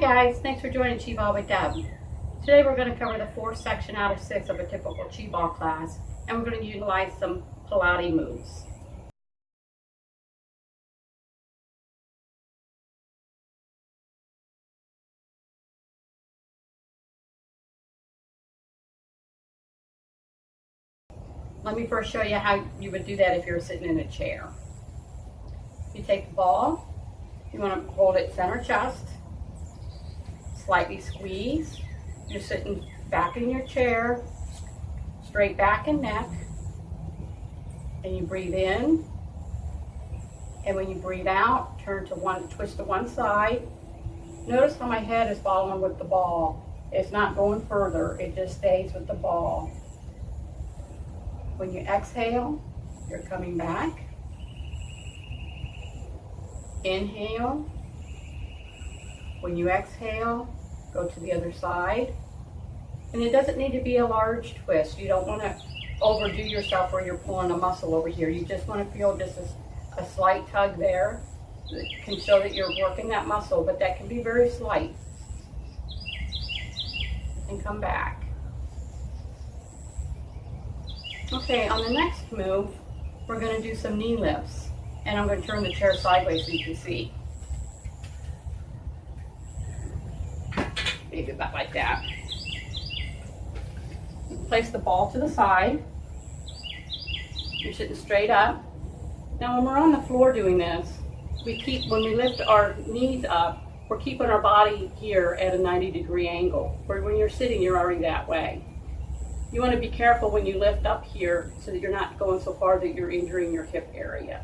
guys, thanks for joining ChiBall with Deb. Today we're going to cover the fourth section out of 6 of a typical ChiBall class, and we're going to utilize some Pilates moves. Let me first show you how you would do that if you're sitting in a chair. You take the ball, you want to hold it center chest, slightly squeeze. You're sitting back in your chair, straight back and neck, and you breathe in, and when you breathe out, twist to one side. Notice how my head is following with the ball. It's not going further, it just stays with the ball. When you exhale, you're coming back. Inhale. When you exhale, go to the other side. And it doesn't need to be a large twist. You don't want to overdo yourself where you're pulling a muscle over here. You just want to feel just a slight tug there that can show that you're working that muscle, but that can be very slight. And come back. Okay, on the next move, we're going to do some knee lifts. And I'm going to turn the chair sideways so you can see. Maybe about like that. Place the ball to the side. You're sitting straight up. Now when we're on the floor doing this, when we lift our knees up, we're keeping our body here at a 90-degree angle. Where when you're sitting, you're already that way. You want to be careful when you lift up here so that you're not going so far that you're injuring your hip area.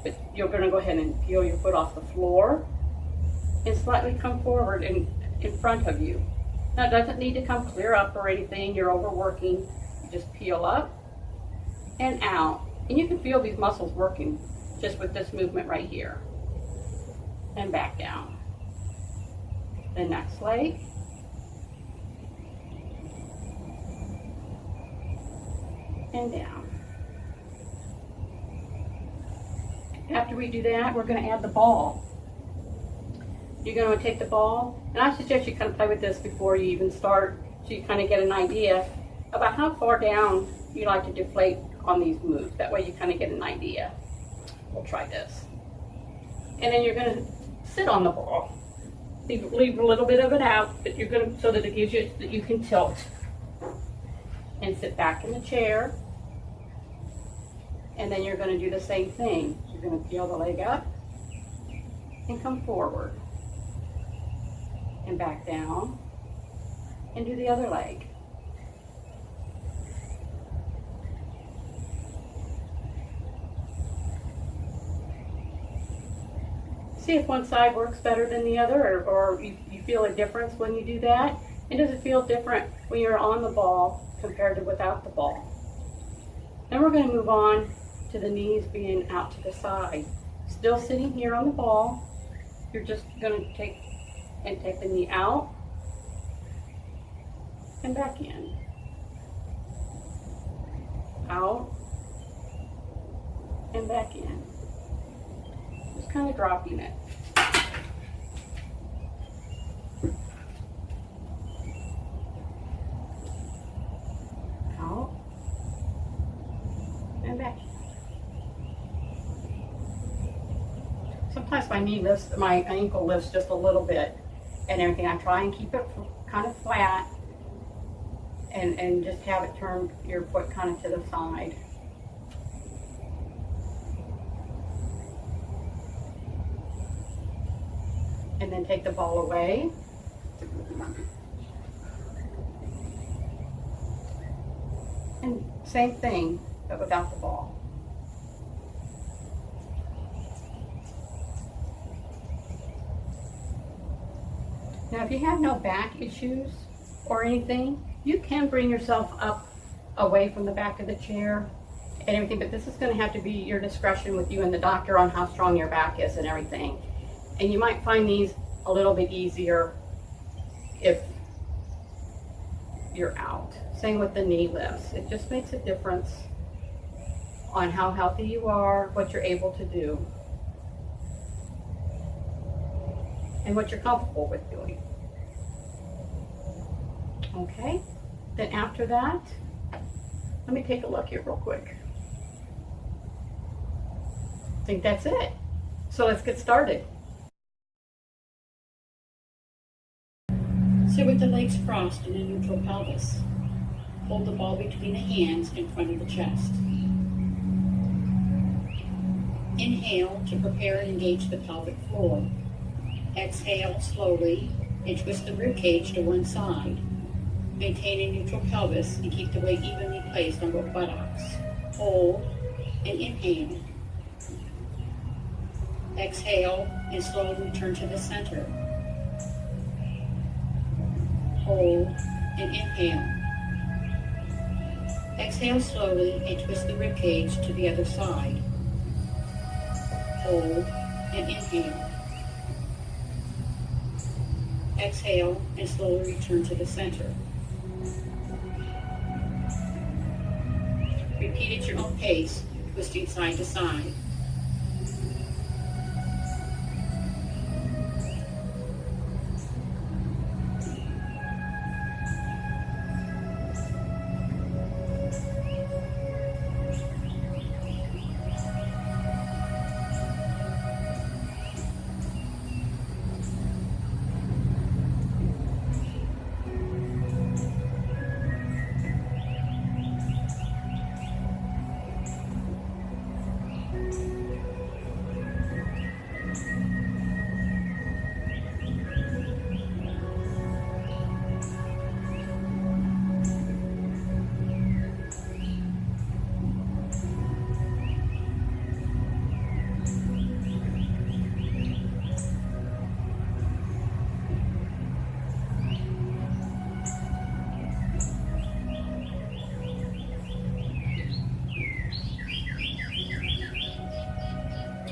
But you're going to go ahead and peel your foot off the floor and slightly come forward in front of you. Now it doesn't need to come clear up or anything. You're overworking. You just peel up and out. And you can feel these muscles working just with this movement right here. And back down. The next leg. And down. After we do that, we're going to add the ball. You're going to take the ball, and I suggest you kind of play with this before you even start, so you kind of get an idea about how far down you like to deflate on these moves. That way you kind of get an idea. We'll try this. And then you're going to sit on the ball. Leave a little bit of it out, but you're going to, so that it gives you, that you can tilt. And sit back in the chair. And then you're going to do the same thing. You're going to peel the leg up and come forward and back down and do the other leg. See if one side works better than the other, or you feel a difference when you do that. And does it feel different when you're on the ball compared to without the ball? Then we're going to move on to the knees being out to the side. Still sitting here on the ball, you're just going to take the knee out and back in. Out and back in. Just kind of dropping it. Out and back. Sometimes my ankle lifts just a little bit and everything. I try and keep it kind of flat and just have it turn your foot kind of to the side. And then take the ball away. And same thing, but without the ball. Now, if you have no back issues or anything, you can bring yourself up away from the back of the chair and everything, but this is going to have to be your discretion with you and the doctor on how strong your back is and everything. And you might find these a little bit easier if you're out. Same with the knee lifts. It just makes a difference on how healthy you are, what you're able to do. and what you're comfortable with doing. Okay, then after that, let me take a look here real quick. I think that's it. So let's get started. Sit with the legs crossed in a neutral pelvis. Hold the ball between the hands in front of the chest. Inhale to prepare and engage the pelvic floor. Exhale slowly and twist the rib cage to one side. Maintain a neutral pelvis and keep the weight evenly placed on both buttocks. Hold and inhale. Exhale and slowly return to the center. Hold and inhale. Exhale slowly and twist the rib cage to the other side. Hold and inhale. Exhale and slowly return to the center. Repeat at your own pace, twisting side to side.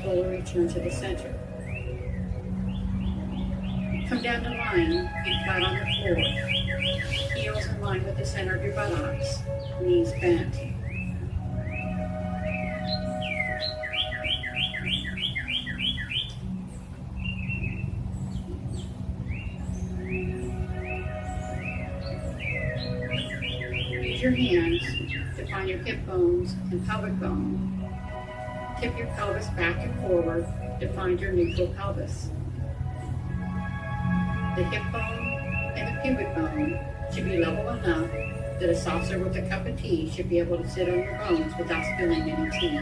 Slowly return to the center. Come down the line, feet flat on the floor. Heels in line with the center of your buttocks. Knees bent. Use your hands to find your hip bones and pelvic bone. Tip your pelvis back and forward to find your neutral pelvis. The hip bone and the pubic bone should be level enough that a saucer with a cup of tea should be able to sit on your bones without spilling any tea.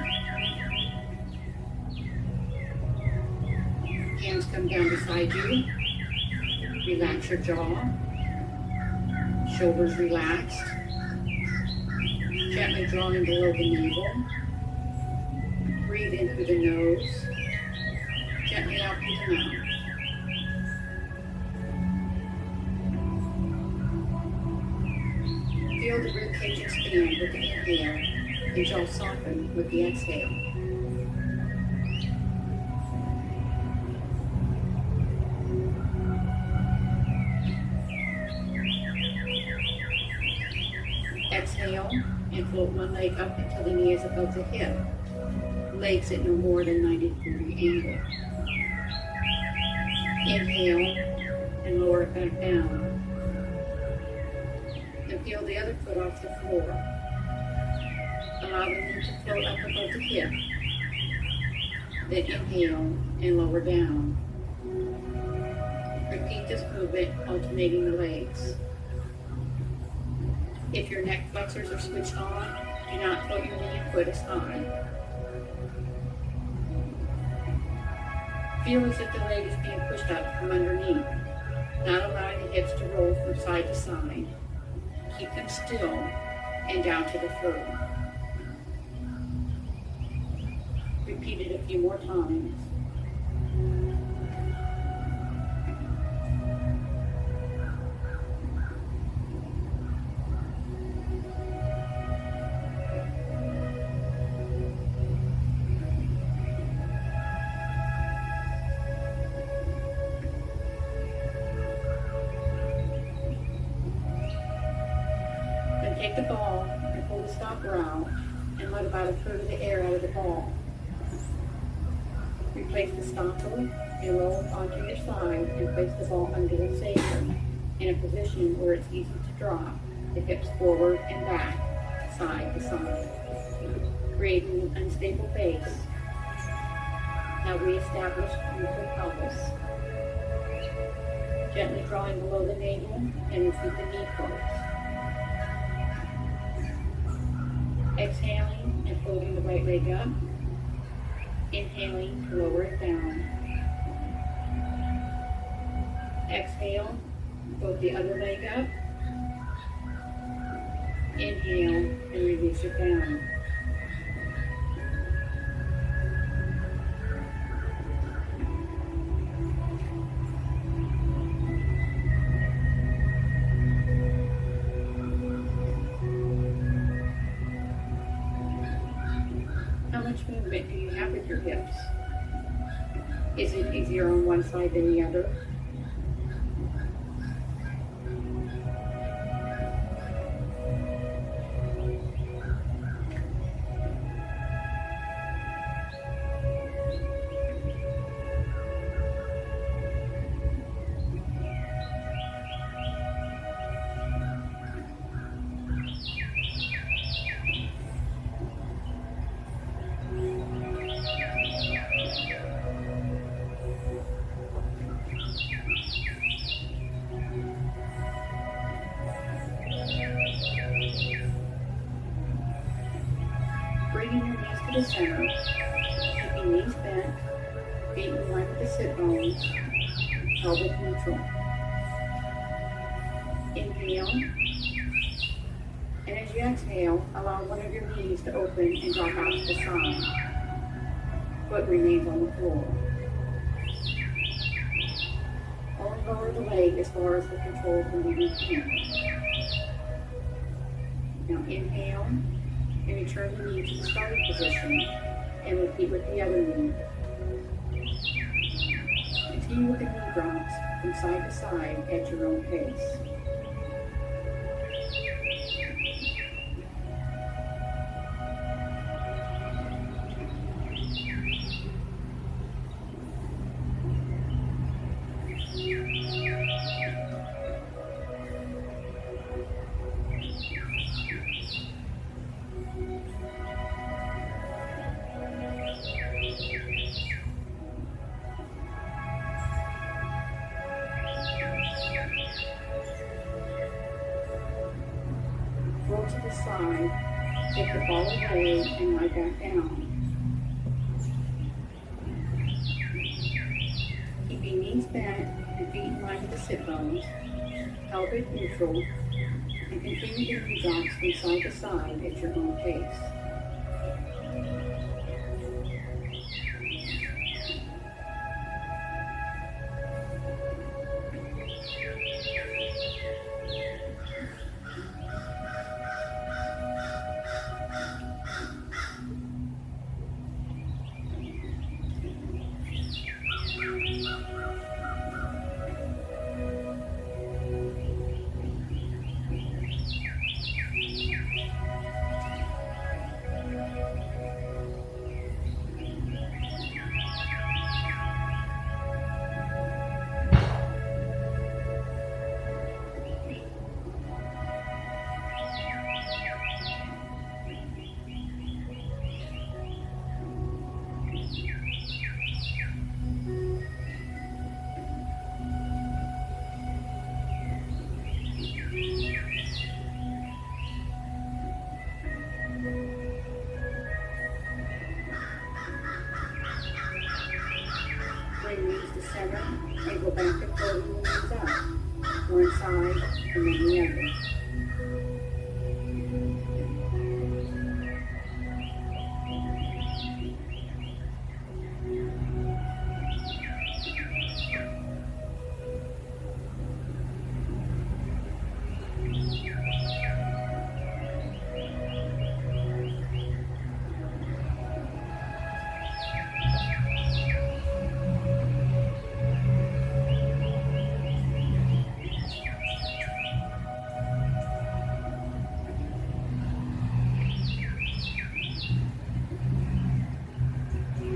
Hands come down beside you. Relax your jaw. Shoulders relaxed. Gently drawing below the navel. Breathe in through the nose, gently out through the mouth. Feel the rib cage expand with the inhale and jaw soften with the exhale. Exhale and float one leg up until the knee is above the hip. Legs at no more than 90-degree angle. Inhale and lower it back down. And peel the other foot off the floor. Allow the knee to float up above the hip. Then inhale and lower down. Repeat this movement, alternating the legs. If your neck flexors are switched on, do not float your knee and foot as high. Feel as if the leg is being pushed up from underneath, not allowing the hips to roll from side to side. Keep them still and down to the throat. Repeat it a few more times. Take the ball and pull the stopper out and let about a third of the air out of the ball. Replace the stopper and roll it onto your side and place the ball under the saber in a position where it's easy to drop the hips forward and back, side to side, creating an unstable base. Now reestablish neutral pelvis. Gently drawing below the navel and repeat the knee close. Exhaling and floating the right leg up. Inhaling to lower it down. Exhale, float the other leg up. Inhale and release it down. How much movement do you have with your hips? Is it easier on one side than the other? Bringing your knees to the center, keeping knees bent, feet in line with the sit bones, pelvic neutral. Inhale, and as you exhale, allow one of your knees to open and drop out to the side. Foot remains on the floor. Only lower the leg as far as the control can be retained. Now inhale, and return the knee to the starting position, and repeat with the other knee. Continue with the knee drops from side to side at your own pace. Roll to the side, take the ball away, and lie back down. Keeping knees bent and feet in line with the sit bones, pelvic neutral, and continue the knee drops from side to side at your own pace. Bring knees to center and go back to floating the knees up. One side and then the other.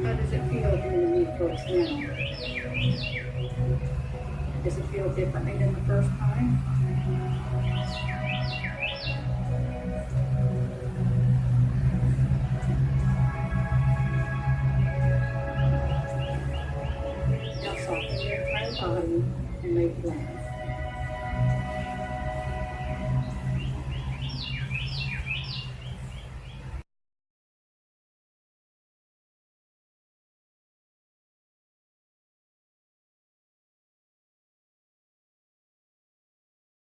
How does it feel doing the knee close now? Does it feel differently than the first time? Now soften your entire body and lay flat.